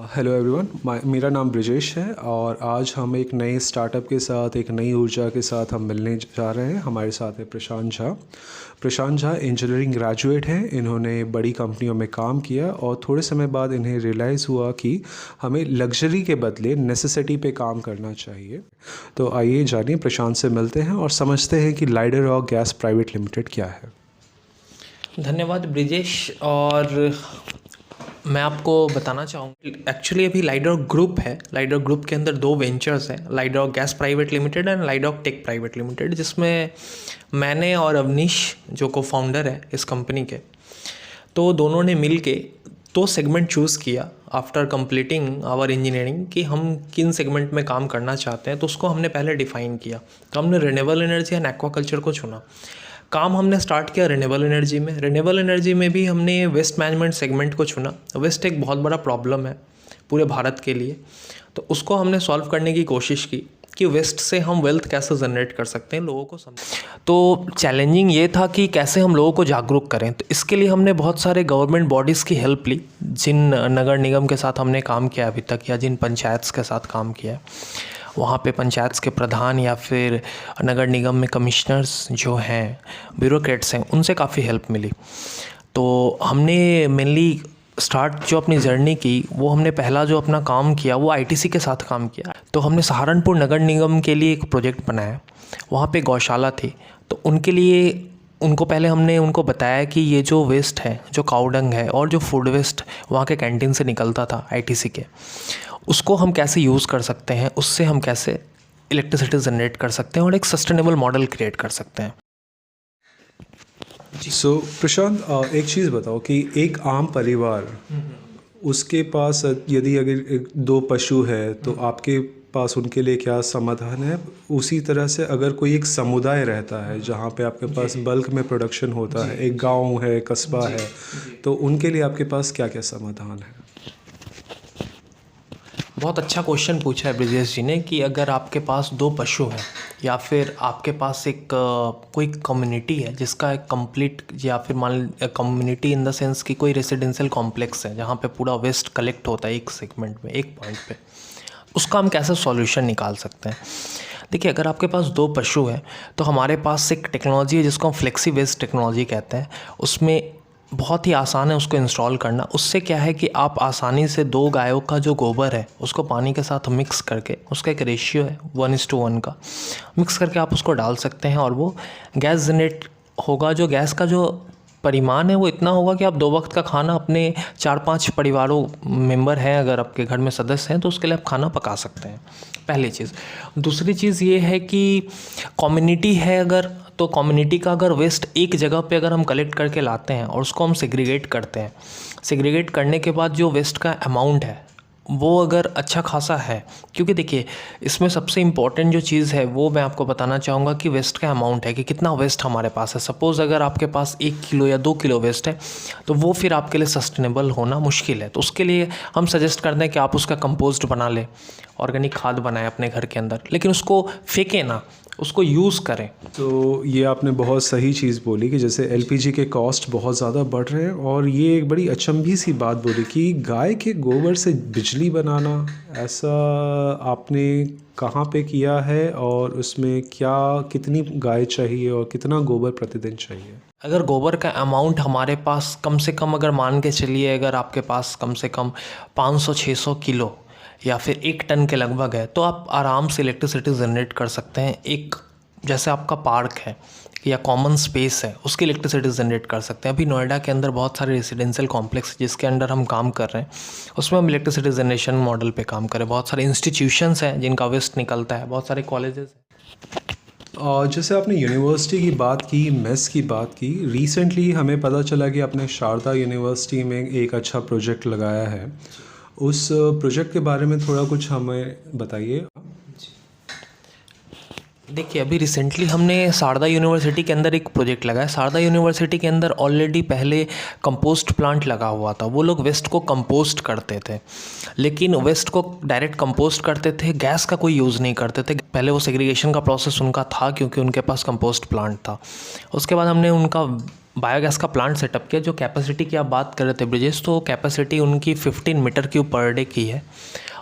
Hello everyone, मेरा नाम ब्रिजेश है और आज हम एक नए स्टार्टअप के साथ, एक नई ऊर्जा के साथ हम मिलने जा रहे हैं। हमारे साथ है प्रशांत झा। प्रशांत झा इंजीनियरिंग ग्रेजुएट हैं। इन्होंने बड़ी कंपनियों में काम किया और थोड़े समय बाद इन्हें रियलाइज़ हुआ कि हमें लग्जरी के बदले नेसेसिटी पे काम करना चाहिए। तो आइए जानिए, प्रशांत से मिलते हैं और समझते हैं कि lidar rock gas private limited क्या है। धन्यवाद ब्रिजेश। और मैं आपको बताना चाहूँगा, एक्चुअली अभी लाइडरॉक ग्रुप है। लाइडरॉक ग्रुप के अंदर दो वेंचर्स हैं, Lydrock gas private limited and Lydrock tech private limited, जिसमें मैंने और अवनीश जो को फाउंडर है इस कंपनी के, तो दोनों ने मिल के दो सेगमेंट चूज़ किया आफ्टर कंप्लीटिंग आवर इंजीनियरिंग कि हम किन सेगमेंट में काम करना चाहते हैं। तो उसको हमने पहले डिफ़ाइन किया। तो हमने रिन्यूएबल एनर्जी एंड एक्वाकल्चर को चुना। काम हमने स्टार्ट किया रिन्यूएबल एनर्जी में। रिन्यूएबल एनर्जी में भी हमने वेस्ट मैनेजमेंट सेगमेंट को चुना। वेस्ट एक बहुत बड़ा प्रॉब्लम है पूरे भारत के लिए, तो उसको हमने सॉल्व करने की कोशिश की कि वेस्ट से हम वेल्थ कैसे जनरेट कर सकते हैं, लोगों को तो चैलेंजिंग ये था कि कैसे हम लोगों को जागरूक करें। तो इसके लिए हमने बहुत सारे गवर्नमेंट बॉडीज़ की हेल्प ली, जिन नगर निगम के साथ हमने काम किया अभी तक या जिन पंचायत के साथ काम किया है, वहाँ पे पंचायत के प्रधान या फिर नगर निगम में कमिश्नर्स जो हैं, ब्यूरोक्रेट्स हैं, उनसे काफ़ी हेल्प मिली। तो हमने मेनली स्टार्ट जो अपनी जर्नी की, वो हमने पहला जो अपना काम किया वो आईटीसी के साथ काम किया। तो हमने सहारनपुर नगर निगम के लिए एक प्रोजेक्ट बनाया। वहाँ पे गौशाला थी, तो उनके लिए उनको पहले हमने उनको बताया कि ये जो वेस्ट है, जो काउडंग है और जो फूड वेस्ट वहाँ के कैंटीन से निकलता था आईटीसी के, उसको हम कैसे यूज़ कर सकते हैं, उससे हम कैसे इलेक्ट्रिसिटी जनरेट कर सकते हैं और एक सस्टेनेबल मॉडल क्रिएट कर सकते हैं। सो प्रशांत, एक चीज़ बताओ कि एक आम परिवार, उसके पास यदि अगर दो पशु है तो आपके पास उनके लिए क्या समाधान है? उसी तरह से अगर कोई एक समुदाय रहता है जहाँ पे आपके पास बल्क में प्रोडक्शन होता है, एक गांव है, कस्बा है, तो उनके लिए आपके पास क्या क्या समाधान है? बहुत अच्छा क्वेश्चन पूछा है ब्रिजेश जी ने कि अगर आपके पास दो पशु हैं या फिर आपके पास एक कोई कम्युनिटी है जिसका एक कंप्लीट, या फिर मान कम्युनिटी इन द सेंस कि कोई रेसिडेंशियल कॉम्प्लेक्स है जहाँ पे पूरा वेस्ट कलेक्ट होता है एक सेगमेंट में, एक पॉइंट पे, उसका हम कैसे सॉल्यूशन निकाल सकते हैं। देखिए, अगर आपके पास दो पशु हैं तो हमारे पास एक टेक्नोलॉजी है जिसको हम फ्लेक्सी वेस्ट टेक्नोलॉजी कहते हैं। उसमें बहुत ही आसान है उसको इंस्टॉल करना। उससे क्या है कि आप आसानी से दो गायों का जो गोबर है उसको पानी के साथ मिक्स करके, उसका एक रेशियो है 1:1 का, मिक्स करके आप उसको डाल सकते हैं और वो गैस जनरेट होगा। जो गैस का जो परिमाण है वो इतना होगा कि आप 2 वक्त का खाना अपने 4-5 परिवारों मेंबर हैं, अगर आपके घर में सदस्य हैं, तो उसके लिए आप खाना पका सकते हैं, पहली चीज़। दूसरी चीज़ ये है कि कम्युनिटी है अगर, तो कम्युनिटी का अगर वेस्ट एक जगह पे अगर हम कलेक्ट करके लाते हैं और उसको हम सेग्रीगेट करते हैं, सेग्रीगेट करने के बाद जो वेस्ट का अमाउंट है वो अगर अच्छा खासा है, क्योंकि देखिए इसमें सबसे इम्पॉर्टेंट जो चीज़ है वो मैं आपको बताना चाहूँगा कि वेस्ट का अमाउंट है कि कितना वेस्ट हमारे पास है। सपोज़ अगर आपके पास 1 किलो या 2 किलो वेस्ट है तो वो फिर आपके लिए सस्टेनेबल होना मुश्किल है। तो उसके लिए हम सजेस्ट करते हैं कि आप उसका कंपोस्ट बना लें, ऑर्गेनिक खाद बनाएं अपने घर के अंदर, लेकिन उसको फेंकें ना, उसको यूज़ करें। तो ये आपने बहुत सही चीज़ बोली कि जैसे एलपीजी के कॉस्ट बहुत ज़्यादा बढ़ रहे हैं, और ये एक बड़ी अचंभी सी बात बोली कि गाय के गोबर से बिजली बनाना, ऐसा आपने कहाँ पे किया है और उसमें क्या, कितनी गाय चाहिए और कितना गोबर प्रतिदिन चाहिए? अगर गोबर का अमाउंट हमारे पास कम से कम, अगर मान के चलिए अगर आपके पास कम से कम 500-600 किलो या फिर 1 टन के लगभग है, तो आप आराम से इलेक्ट्रिसिटी जनरेट कर सकते हैं। एक जैसे आपका पार्क है या कॉमन स्पेस है, उसकी इलेक्ट्रिसिटी जनरेट कर सकते हैं। अभी नोएडा के अंदर बहुत सारे रेसिडेंशियल कॉम्प्लेक्स जिसके अंडर हम काम कर रहे हैं, उसमें हम इलेक्ट्रिसिटी जनरेशन मॉडल पे काम करें। बहुत सारे इंस्टीट्यूशंस हैं जिनका वेस्ट निकलता है, बहुत सारे कॉलेजेस हैं। और जैसे आपने यूनिवर्सिटी की बात की, मेस की बात की, रिसेंटली हमें पता चला कि आपने शारदा यूनिवर्सिटी में एक अच्छा प्रोजेक्ट लगाया है। उस प्रोजेक्ट के बारे में थोड़ा कुछ हमें बताइए। देखिए, अभी रिसेंटली हमने शारदा यूनिवर्सिटी के अंदर एक प्रोजेक्ट लगाया। शारदा यूनिवर्सिटी के अंदर ऑलरेडी पहले कंपोस्ट प्लांट लगा हुआ था। वो लोग वेस्ट को कंपोस्ट करते थे, लेकिन वेस्ट को डायरेक्ट कंपोस्ट करते थे, गैस का कोई यूज़ नहीं करते थे। पहले वो सेग्रीगेशन का प्रोसेस उनका था क्योंकि उनके पास कंपोस्ट प्लांट था। उसके बाद हमने उनका बायोगैस का प्लांट सेटअप किया। जो कैपेसिटी की आप बात कर रहे थे ब्रिजेश, तो कैपेसिटी उनकी 15 मीटर क्यूब पर डे की है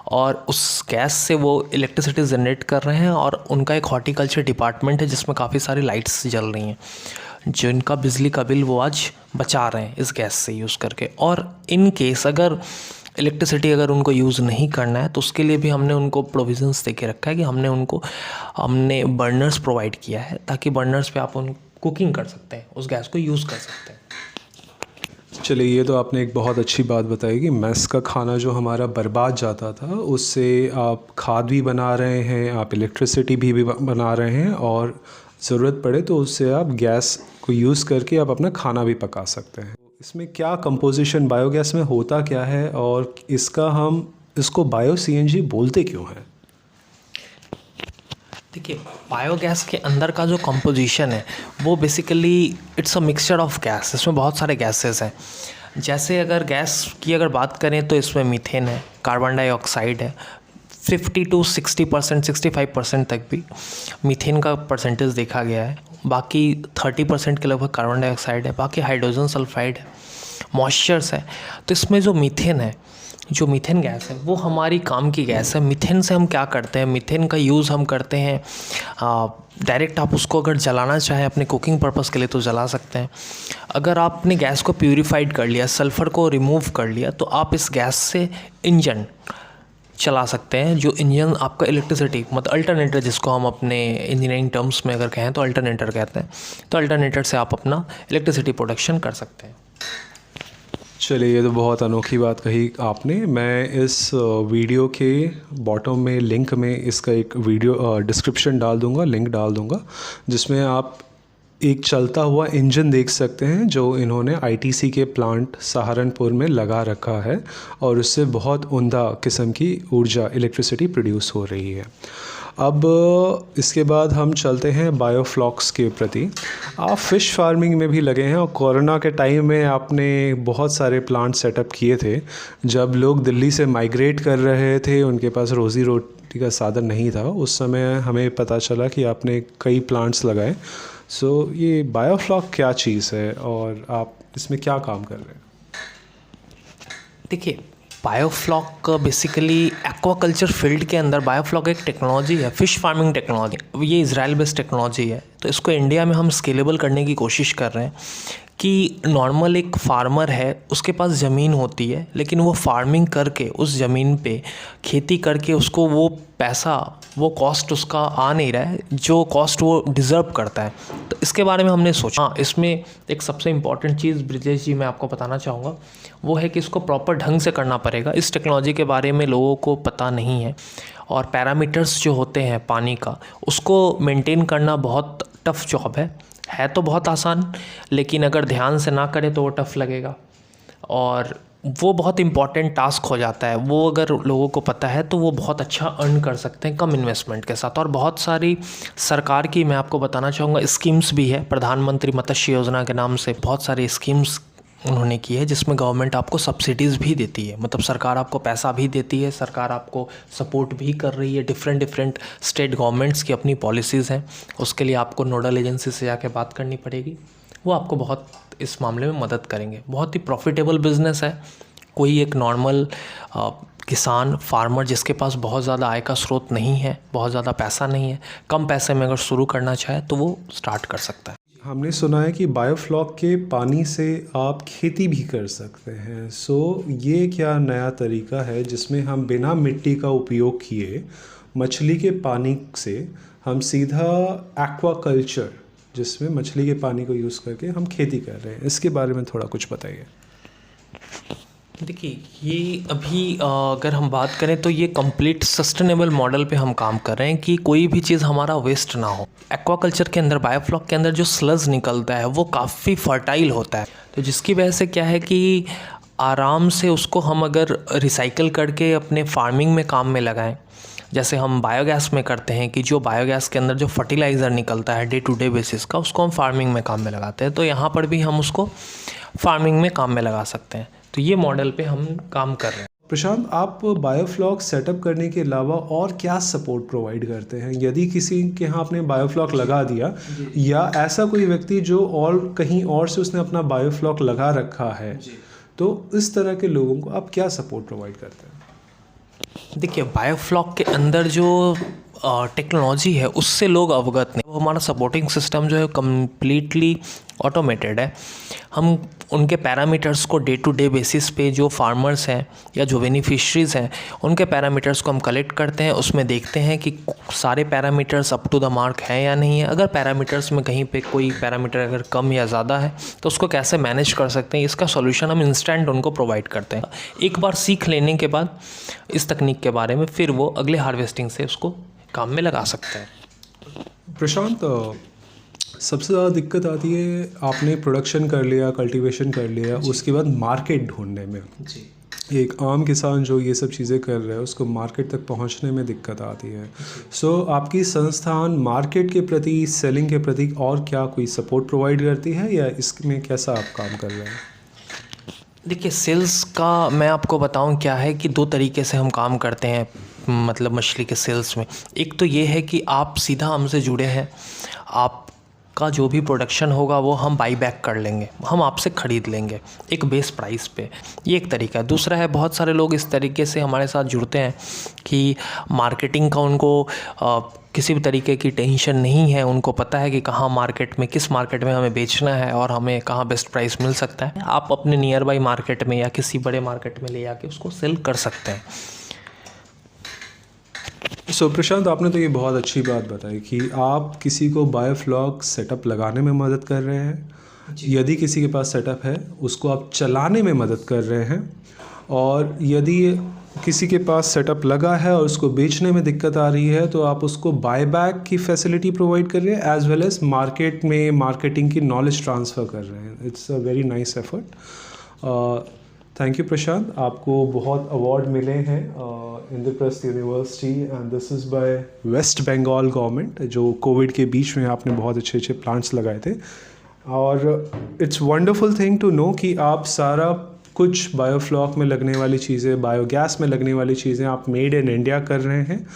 और उस गैस से वो इलेक्ट्रिसिटी जनरेट कर रहे हैं। और उनका एक हॉर्टिकल्चर डिपार्टमेंट है जिसमें काफ़ी सारी लाइट्स जल रही हैं, जिनका बिजली का बिल वो आज बचा रहे हैं इस गैस से यूज़ करके। और इन केस अगर इलेक्ट्रिसिटी अगर उनको यूज़ नहीं करना है तो उसके लिए भी हमने उनको प्रोविज़न्स दे के रखा है कि हमने बर्नर्स प्रोवाइड किया है, ताकि बर्नर्स पे आप उन कुकिंग कर सकते हैं, उस गैस को यूज़ कर सकते हैं। चलिए, ये तो आपने एक बहुत अच्छी बात बताई कि मेस का खाना जो हमारा बर्बाद जाता था, उससे आप खाद भी बना रहे हैं, आप इलेक्ट्रिसिटी भी बना रहे हैं, और ज़रूरत पड़े तो उससे आप गैस को यूज़ करके आप अपना खाना भी पका सकते हैं। इसमें क्या कंपोजिशन बायोगैस में होता क्या है, और इसको बायो सीएनजी बोलते क्यों हैं? देखिए, बायोगैस के अंदर का जो कंपोजिशन है वो basically it's a mixture of gas. इसमें बहुत सारे गैसेस हैं। जैसे अगर गैस की अगर बात करें तो इसमें मीथेन है, कार्बन डाइऑक्साइड है, 50 to 60%, 65% तक भी मीथेन का परसेंटेज देखा गया है। बाकी 30% के लगभग कार्बन डाइऑक्साइड है, बाकी हाइड्रोजन सल्फाइड है, मॉइस्चर्स है। तो इसमें जो मीथेन गैस है वो हमारी काम की गैस है। मीथेन से हम क्या करते हैं, मीथेन का यूज़ हम करते हैं डायरेक्ट। आप उसको अगर जलाना चाहें अपने कुकिंग पर्पस के लिए तो जला सकते हैं। अगर आपने गैस को प्यूरिफाइड कर लिया, सल्फ़र को रिमूव कर लिया, तो आप इस गैस से इंजन चला सकते हैं। जो इंजन आपका इलेक्ट्रिसिटी मतलब अल्टरनेटर, जिसको हम अपने इंजीनियरिंग टर्म्स में अगर कहें तो अल्टरनेटर कहते हैं, तो अल्टरनेटर से आप अपना इलेक्ट्रिसिटी प्रोडक्शन कर सकते हैं। चलिए, ये तो बहुत अनोखी बात कही आपने। मैं इस वीडियो के बॉटम में लिंक में इसका एक वीडियो डिस्क्रिप्शन डाल दूंगा, लिंक डाल दूंगा, जिसमें आप एक चलता हुआ इंजन देख सकते हैं जो इन्होंने आईटीसी के प्लांट सहारनपुर में लगा रखा है, और उससे बहुत उम्दा किस्म की ऊर्जा इलेक्ट्रिसिटी प्रोड्यूस हो रही है। अब इसके बाद हम चलते हैं बायोफ्लॉक्स के प्रति। आप फ़िश फार्मिंग में भी लगे हैं, और कोरोना के टाइम में आपने बहुत सारे प्लांट सेटअप किए थे। जब लोग दिल्ली से माइग्रेट कर रहे थे, उनके पास रोज़ी रोटी का साधन नहीं था, उस समय हमें पता चला कि आपने कई प्लांट्स लगाए। ये बायोफ्लॉक क्या चीज़ है और आप इसमें क्या काम कर रहे हैं? देखिए, बायोफ्लॉक बेसिकली एक्वाकल्चर फील्ड के अंदर बायोफ्लॉक एक टेक्नोलॉजी है, फ़िश फार्मिंग टेक्नोलॉजी। ये इजराइल बेस्ड टेक्नोलॉजी है, तो इसको इंडिया में हम स्केलेबल करने की कोशिश कर रहे हैं। कि नॉर्मल एक फार्मर है, उसके पास ज़मीन होती है, लेकिन वो फार्मिंग करके उस ज़मीन पे खेती करके उसको वो पैसा, वो कॉस्ट उसका आ नहीं रहा है जो कॉस्ट वो डिज़र्व करता है। तो इसके बारे में हमने सोचा। हाँ, इसमें एक सबसे इम्पॉर्टेंट चीज़ ब्रिजेश जी मैं आपको बताना चाहूँगा, वो है कि इसको प्रॉपर ढंग से करना पड़ेगा। इस टेक्नोलॉजी के बारे में लोगों को पता नहीं है, और पैरामीटर्स जो होते हैं पानी का, उसको मेंटेन करना बहुत टफ़ जॉब है तो बहुत आसान, लेकिन अगर ध्यान से ना करें तो वो टफ़ लगेगा, और वो बहुत इम्पॉर्टेंट टास्क हो जाता है। वो अगर लोगों को पता है तो वो बहुत अच्छा अर्न कर सकते हैं कम इन्वेस्टमेंट के साथ। और बहुत सारी सरकार की मैं आपको बताना चाहूँगा स्कीम्स भी है, प्रधानमंत्री मत्स्य योजना के नाम से बहुत सारी स्कीम्स उन्होंने की है, जिसमें गवर्नमेंट आपको सब्सिडीज़ भी देती है। मतलब सरकार आपको पैसा भी देती है, सरकार आपको सपोर्ट भी कर रही है। डिफरेंट स्टेट गवर्नमेंट्स की अपनी पॉलिसीज़ हैं, उसके लिए आपको नोडल एजेंसी से जाके बात करनी पड़ेगी। वो आपको बहुत इस मामले में मदद करेंगे। बहुत ही प्रॉफिटेबल बिज़नेस है। कोई एक नॉर्मल किसान फार्मर जिसके पास बहुत ज़्यादा आय का स्रोत नहीं है, बहुत ज़्यादा पैसा नहीं है, कम पैसे में अगर शुरू करना चाहे तो वो स्टार्ट कर सकता है। हमने सुना है कि बायोफ्लॉक के पानी से आप खेती भी कर सकते हैं। ये क्या नया तरीका है जिसमें हम बिना मिट्टी का उपयोग किए मछली के पानी से हम सीधा एक्वाकल्चर, जिसमें मछली के पानी को यूज़ करके हम खेती कर रहे हैं? इसके बारे में थोड़ा कुछ बताइए। देखिए, ये अभी अगर हम बात करें तो ये कंप्लीट सस्टेनेबल मॉडल पे हम काम कर रहे हैं कि कोई भी चीज़ हमारा वेस्ट ना हो। एक्वाकल्चर के अंदर, बायोफ्लॉक के अंदर जो स्लज निकलता है वो काफ़ी फर्टाइल होता है, तो जिसकी वजह से क्या है कि आराम से उसको हम अगर रिसाइकल करके अपने फार्मिंग में काम में लगाएं, जैसे हम बायोगैस में करते हैं कि जो बायोगैस के अंदर जो फर्टिलाइज़र निकलता है डे टू डे बेसिस का, उसको हम फार्मिंग में काम में लगाते हैं। तो यहाँ पर भी हम उसको फार्मिंग में काम में लगा सकते हैं। तो ये मॉडल पे हम काम कर रहे हैं। प्रशांत, आप बायोफ्लॉक सेटअप करने के अलावा और क्या सपोर्ट प्रोवाइड करते हैं? यदि किसी के यहाँ आपने बायोफ्लॉक लगा दिया या ऐसा कोई व्यक्ति जो और कहीं और से उसने अपना बायोफ्लॉक लगा रखा है, तो इस तरह के लोगों को आप क्या सपोर्ट प्रोवाइड करते हैं? देखिए, बायोफ्लॉक के अंदर जो टेक्नोलॉजी है उससे लोग अवगत नहीं। वो हमारा सपोर्टिंग सिस्टम जो है कम्प्लीटली ऑटोमेटेड है। हम उनके पैरामीटर्स को डे टू डे बेसिस पे जो फार्मर्स हैं या जो बेनिफिशरीज़ हैं उनके पैरामीटर्स को हम कलेक्ट करते हैं। उसमें देखते हैं कि सारे parameters up to the mark हैं या नहीं है। अगर पैरामीटर्स में कहीं पे कोई पैरामीटर अगर कम या ज़्यादा है तो उसको कैसे मैनेज कर सकते हैं, इसका सॉल्यूशन हम इंस्टेंट उनको प्रोवाइड करते हैं। एक बार सीख लेने के बाद इस तकनीक के बारे में फिर वो अगले हार्वेस्टिंग से उसको काम में लगा सकते हैं। प्रशांत, सबसे ज़्यादा दिक्कत आती है, आपने प्रोडक्शन कर लिया, कल्टीवेशन कर लिया, उसके बाद मार्केट ढूंढने में। जी। एक आम किसान जो ये सब चीज़ें कर रहा है उसको मार्केट तक पहुंचने में दिक्कत आती है। सो आपकी संस्थान मार्केट के प्रति, सेलिंग के प्रति और क्या कोई सपोर्ट प्रोवाइड करती है या इसमें कैसा आप काम कर रहे हैं? देखिए, सेल्स का मैं आपको बताऊं क्या है कि 2 तरीके से हम काम करते हैं, मतलब मछली के सेल्स में। एक तो ये है कि आप सीधा हमसे जुड़े हैं, आपका जो भी प्रोडक्शन होगा वो हम बाई बैक कर लेंगे, हम आपसे ख़रीद लेंगे एक बेस प्राइस पे। ये एक तरीका है। दूसरा है, बहुत सारे लोग इस तरीके से हमारे साथ जुड़ते हैं कि मार्केटिंग का उनको किसी भी तरीके की टेंशन नहीं है। उनको पता है कि कहाँ मार्केट में, किस मार्केट में हमें बेचना है और हमें कहाँ बेस्ट प्राइस मिल सकता है। आप अपने नियर बाई मार्केट में या किसी बड़े मार्केट में ले जाके उसको सेल कर सकते हैं। सो प्रशांत, आपने तो ये बहुत अच्छी बात बताई कि आप किसी को बायोफ्लॉक सेटअप लगाने में मदद कर रहे हैं, यदि किसी के पास सेटअप है उसको आप चलाने में मदद कर रहे हैं, और यदि किसी के पास सेटअप लगा है और उसको बेचने में दिक्कत आ रही है तो आप उसको बायबैक की फैसिलिटी प्रोवाइड कर रहे हैं, एज वेल एज मार्केट में मार्केटिंग की नॉलेज ट्रांसफ़र कर रहे हैं। It's a very nice effort. Thank you Prashant, आपको बहुत अवार्ड मिले हैं Indraprastha University, and this is by West Bengal government, जो कोविड के बीच में आपने बहुत अच्छे अच्छे प्लांट्स लगाए थे। और it's wonderful thing to know कि आप सारा कुछ बायोफ्लॉक में लगने वाली चीज़ें, बायोगैस में लगने वाली चीज़ें आप मेड इन इंडिया कर रहे हैं,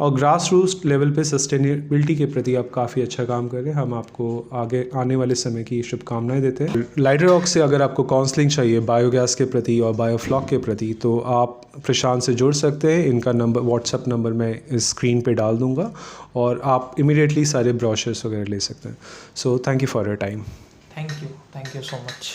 और ग्रास रूट लेवल पे सस्टेनेबिलिटी के प्रति आप काफ़ी अच्छा काम कर रहे हैं। हम आपको आगे आने वाले समय की शुभकामनाएं देते हैं। लाइडरॉक से अगर आपको काउंसलिंग चाहिए बायोगैस के प्रति और बायोफ्लॉक के प्रति तो आप प्रशांत से जुड़ सकते हैं। इनका नंबर, व्हाट्सएप नंबर मैं इस स्क्रीन पे डाल दूँगा, और आप इमीडिएटली सारे ब्रोशर्स वगैरह ले सकते हैं। So thank you for your time. Thank you so much.